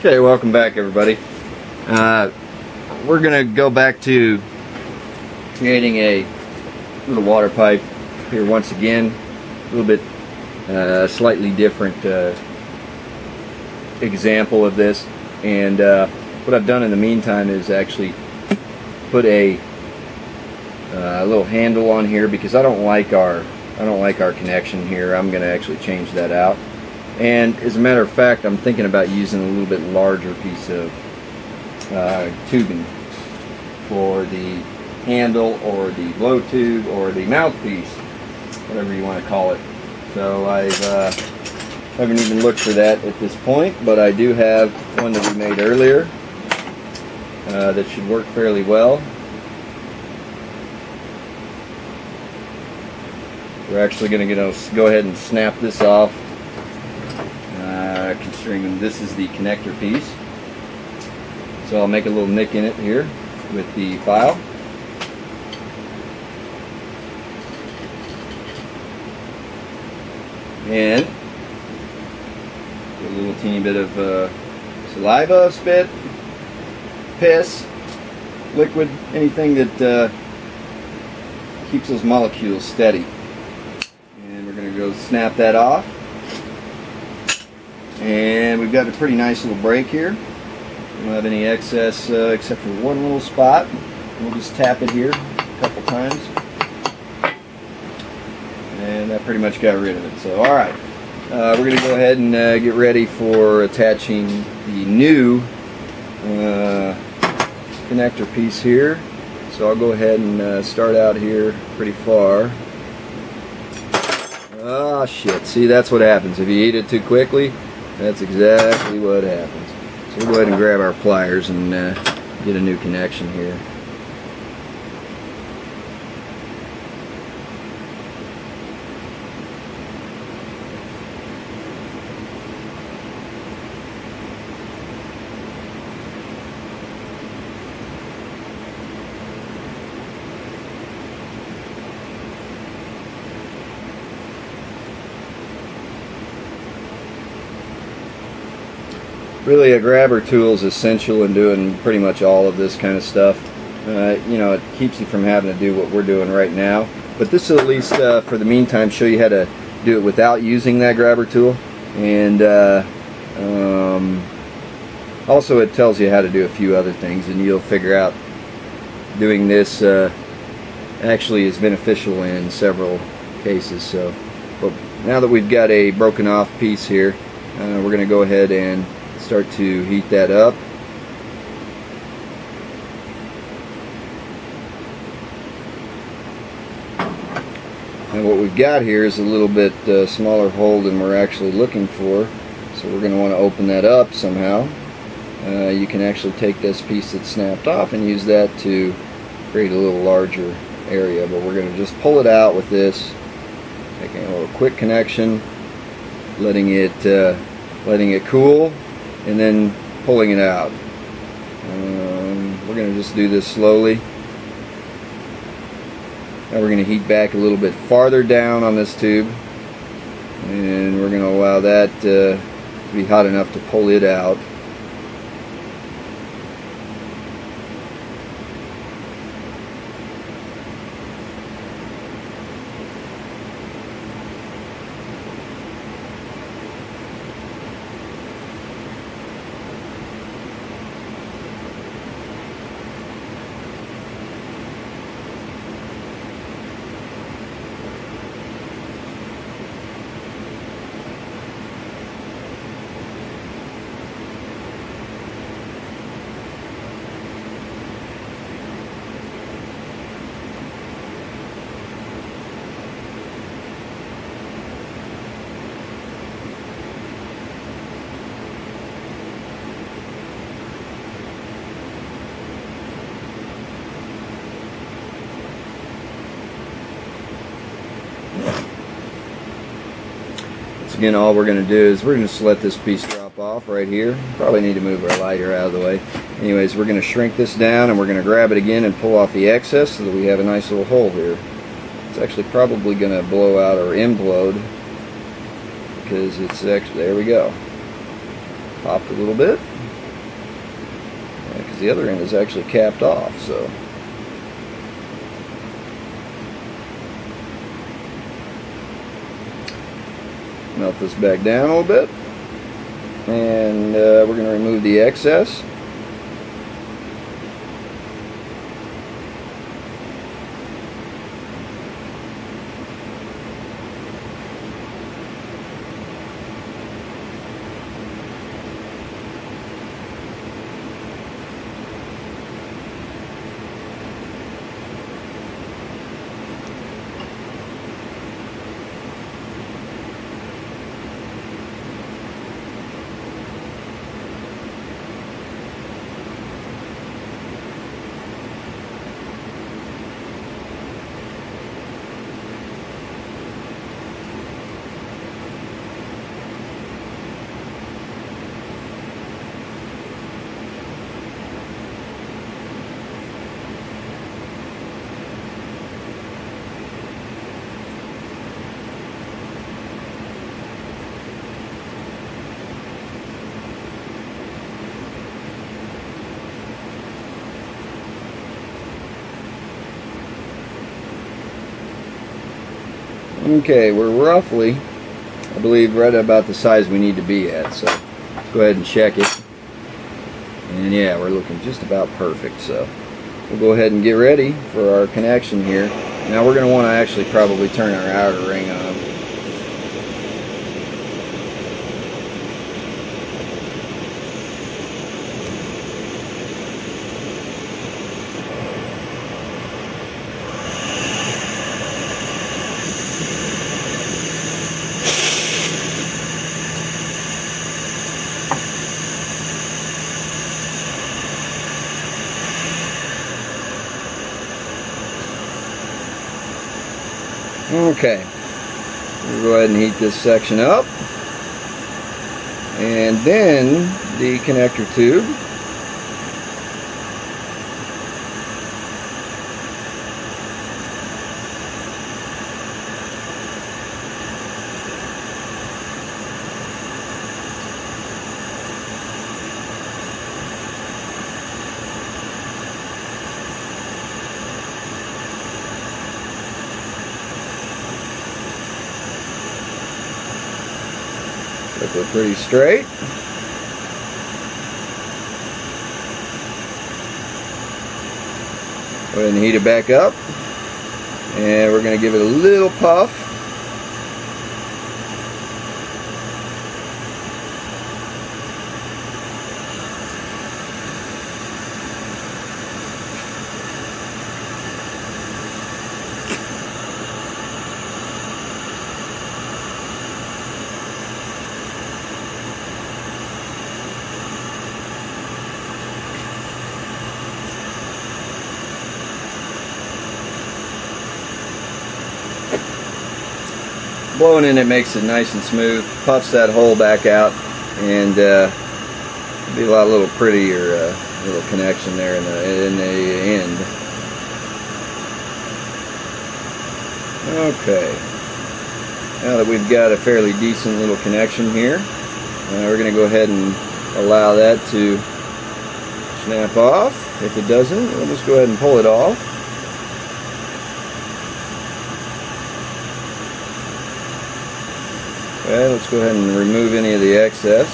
Okay, welcome back everybody. We're going to go back to creating a little water pipe here once again. A little bit slightly different example of this. And what I've done in the meantime is actually put a little handle on here because I don't like our connection here. I'm going to actually change that out. And as a matter of fact, I'm thinking about using a little bit larger piece of tubing for the handle or the blow tube or the mouthpiece, whatever you want to call it. So I haven't even looked for that at this point, but I do have one that we made earlier that should work fairly well. We're actually going to go ahead and snap this off. Considering this is the connector piece, so I'll make a little nick in it here with the file. And a little teeny bit of saliva, spit, piss, liquid, anything that keeps those molecules steady. And we're going to go snap that off. And we've got a pretty nice little break here. We don't have any excess except for one little spot. We'll just tap it here a couple times. And that pretty much got rid of it. So alright, we're going to go ahead and get ready for attaching the new connector piece here. So I'll go ahead and start out here pretty far. Oh shit, see, that's what happens if you eat it too quickly. That's exactly what happens. So we'll go ahead and grab our pliers and get a new connection here. Really, a grabber tool is essential in doing pretty much all of this kind of stuff. You know, it keeps you from having to do what we're doing right now. But this will at least, for the meantime, show you how to do it without using that grabber tool. And also it tells you how to do a few other things, and you'll figure out doing this actually is beneficial in several cases. So, but now that we've got a broken off piece here, we're going to go ahead and start to heat that up. And what we've got here is a little bit smaller hole than we're actually looking for, so we're going to want to open that up somehow. You can actually take this piece that's snapped off and use that to create a little larger area, but we're going to just pull it out with this, making a little quick connection, letting it cool, and then pulling it out. We're going to just do this slowly. Now we're going to heat back a little bit farther down on this tube, and we're going to allow that to be hot enough to pull it out. Again, all we're going to do is we're going to just let this piece drop off right here. Probably need to move our lighter out of the way. Anyways, we're going to shrink this down, and we're going to grab it again and pull off the excess so that we have a nice little hole here. It's actually probably going to blow out or implode because it's actually, there we go. Popped a little bit. the other end is actually capped off. So melt this back down a little bit, and we're going to remove the excess. Okay, we're roughly, I believe, right about the size we need to be at, so let's go ahead and check it. And yeah, we're looking just about perfect, so we'll go ahead and get ready for our connection here. Now we're going to want to actually probably turn our outer ring on. Okay, we'll go ahead and heat this section up, and then the connector tube. Look pretty straight. Go ahead and heat it back up, and we're going to give it a little puff. Blowing in it makes it nice and smooth, puffs that hole back out, and be a little prettier little connection there in the end. Okay, now that we've got a fairly decent little connection here, we're going to go ahead and allow that to snap off. If it doesn't, we'll just go ahead and pull it off. Okay, let's go ahead and remove any of the excess.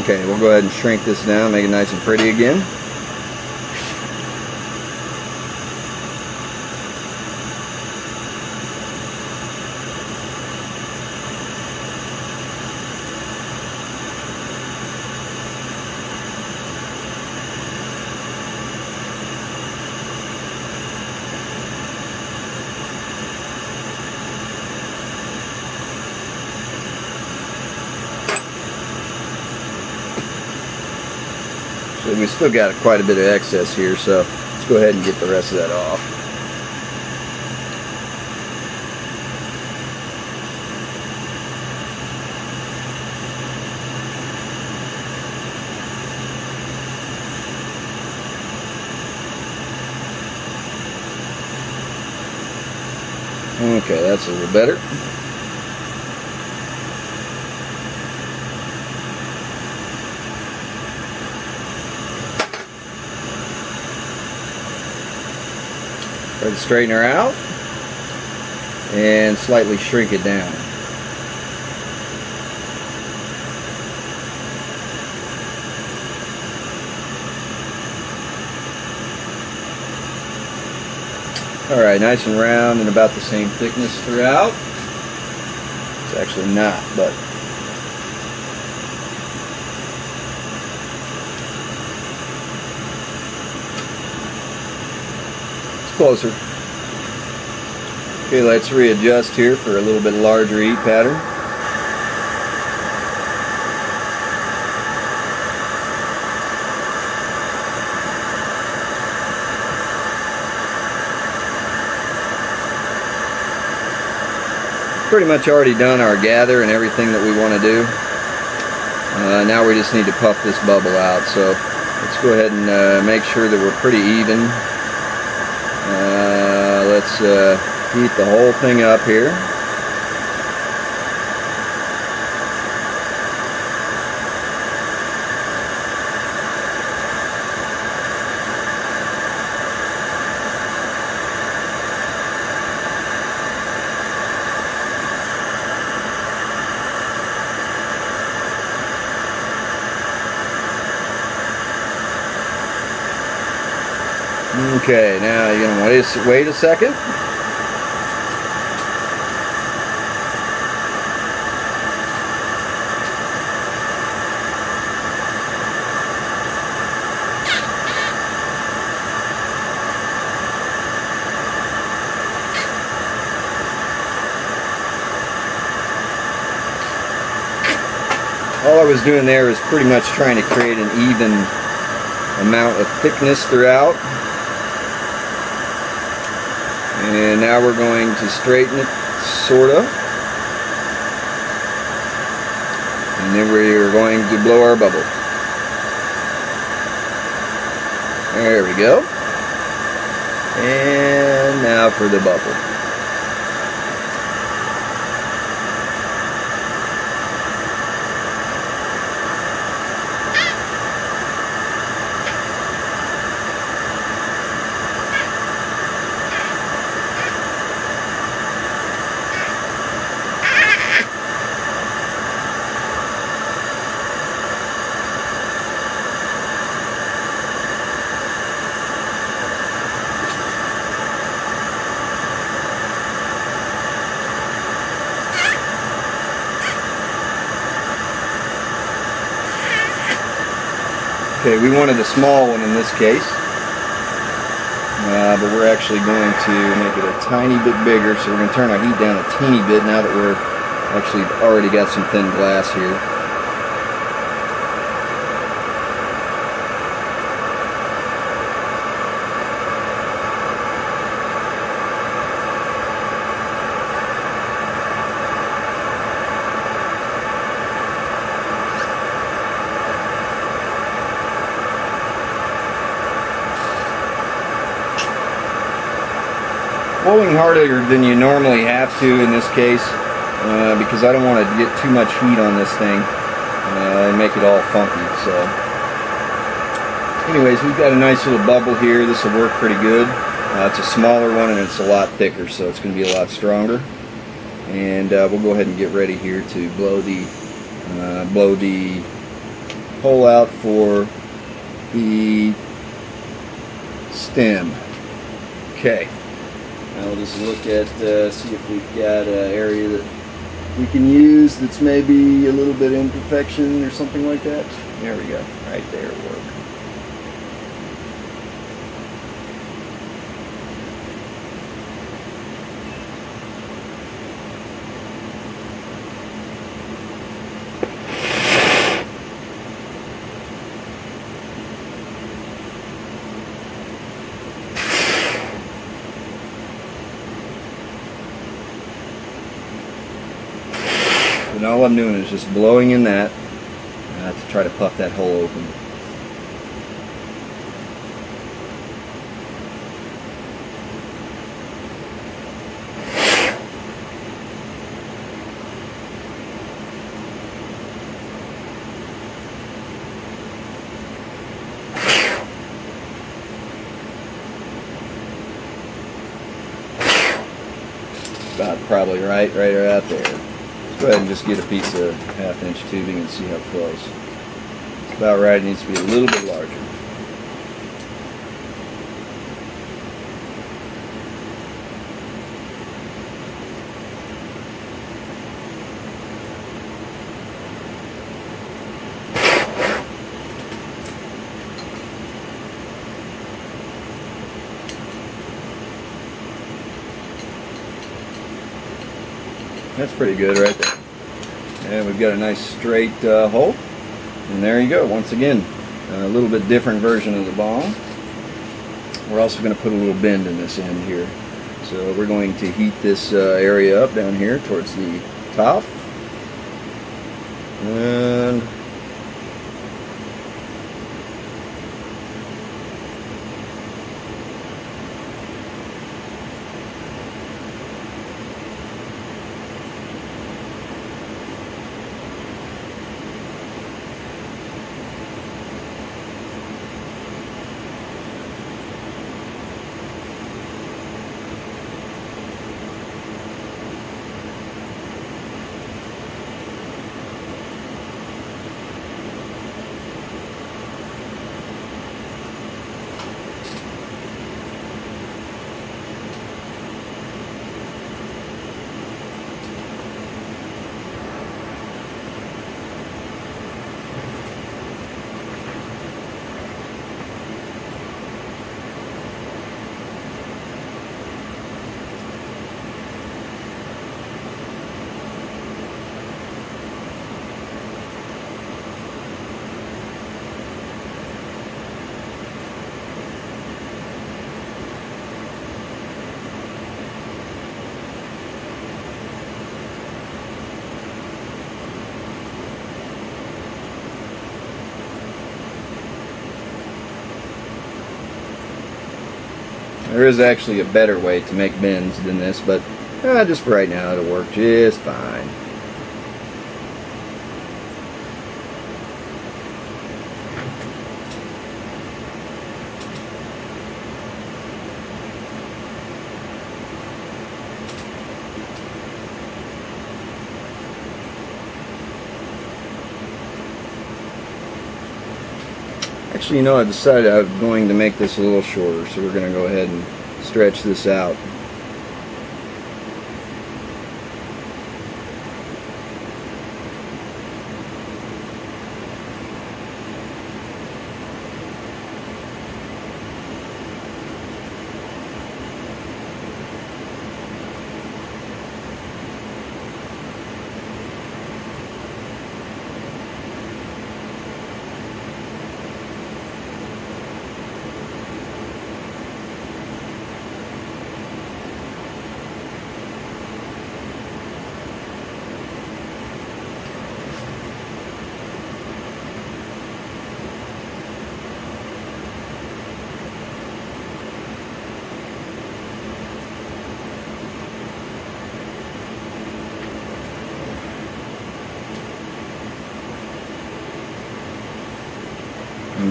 Okay, we'll go ahead and shrink this down, make it nice and pretty again. So we still got quite a bit of excess here, so let's go ahead and get the rest of that off. Okay, that's a little better. Try to straighten her out and slightly shrink it down. Alright, nice and round and about the same thickness throughout. It's actually not, but it's closer. Okay, let's readjust here for a little bit larger eat pattern. Pretty much already done our gather and everything that we want to do. Now we just need to puff this bubble out. So let's go ahead and make sure that we're pretty even. Let's heat the whole thing up here. Okay, now you're going to want to wait a second. All I was doing there is pretty much trying to create an even amount of thickness throughout. And now we're going to straighten it, sort of. And then we're going to blow our bubble. There we go. And now for the bubble. Okay, we wanted a small one in this case, but we're actually going to make it a tiny bit bigger, so we're going to turn our heat down a teeny bit now that we're actually already got some thin glass here. Blowing harder than you normally have to in this case because I don't want to get too much heat on this thing and make it all funky. So anyways, we've got a nice little bubble here. This will work pretty good. It's a smaller one and it's a lot thicker, so it's going to be a lot stronger. And we'll go ahead and get ready here to blow the hole out for the stem. Okay. Now we'll just look at, see if we've got an area that we can use that's maybe a little bit imperfection or something like that. There we go. Right there will work. And all I'm doing is just blowing in that to try to puff that hole open. probably right out there. Let's go ahead and just get a piece of 1/2 inch tubing and see how close. It's about right. It needs to be a little bit larger. That's pretty good right there. And we've got a nice straight hole. And there you go. Once again, a little bit different version of the bong. We're also going to put a little bend in this end here. So we're going to heat this area up down here towards the top. And there is actually a better way to make bends than this, but just for right now it'll work just fine. Actually, you know, I decided I'm going to make this a little shorter, so we're going to go ahead and stretch this out.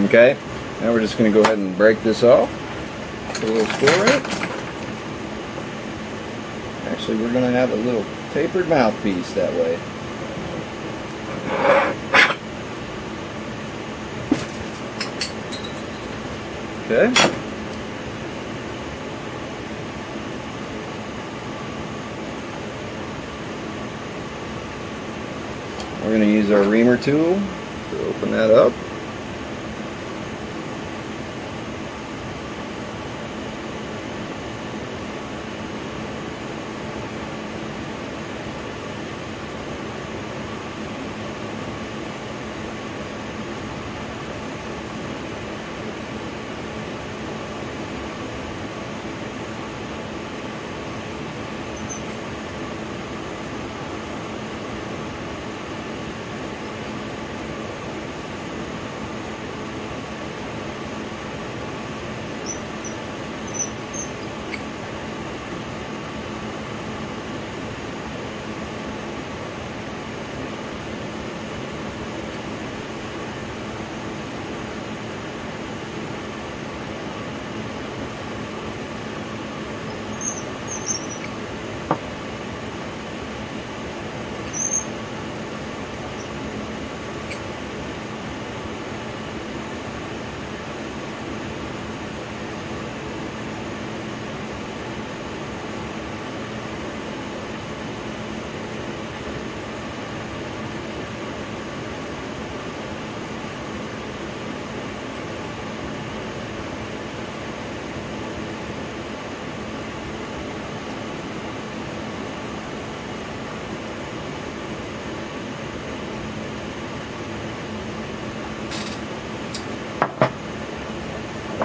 Okay, now we're just going to go ahead and break this off. Put a little score in it. Actually, we're going to have a little tapered mouthpiece that way. Okay. We're going to use our reamer tool to open that up.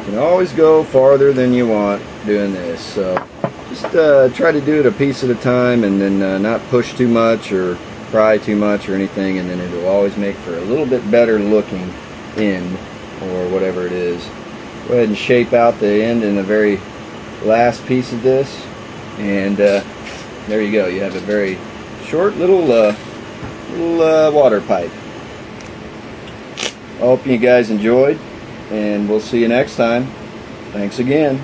You can always go farther than you want doing this. So just try to do it a piece at a time, and then not push too much or pry too much or anything, and then it'll always make for a little bit better looking end, or whatever it is. Go ahead and shape out the end in the very last piece of this, and there you go. You have a very short little water pipe. I hope you guys enjoyed, and we'll see you next time. Thanks again.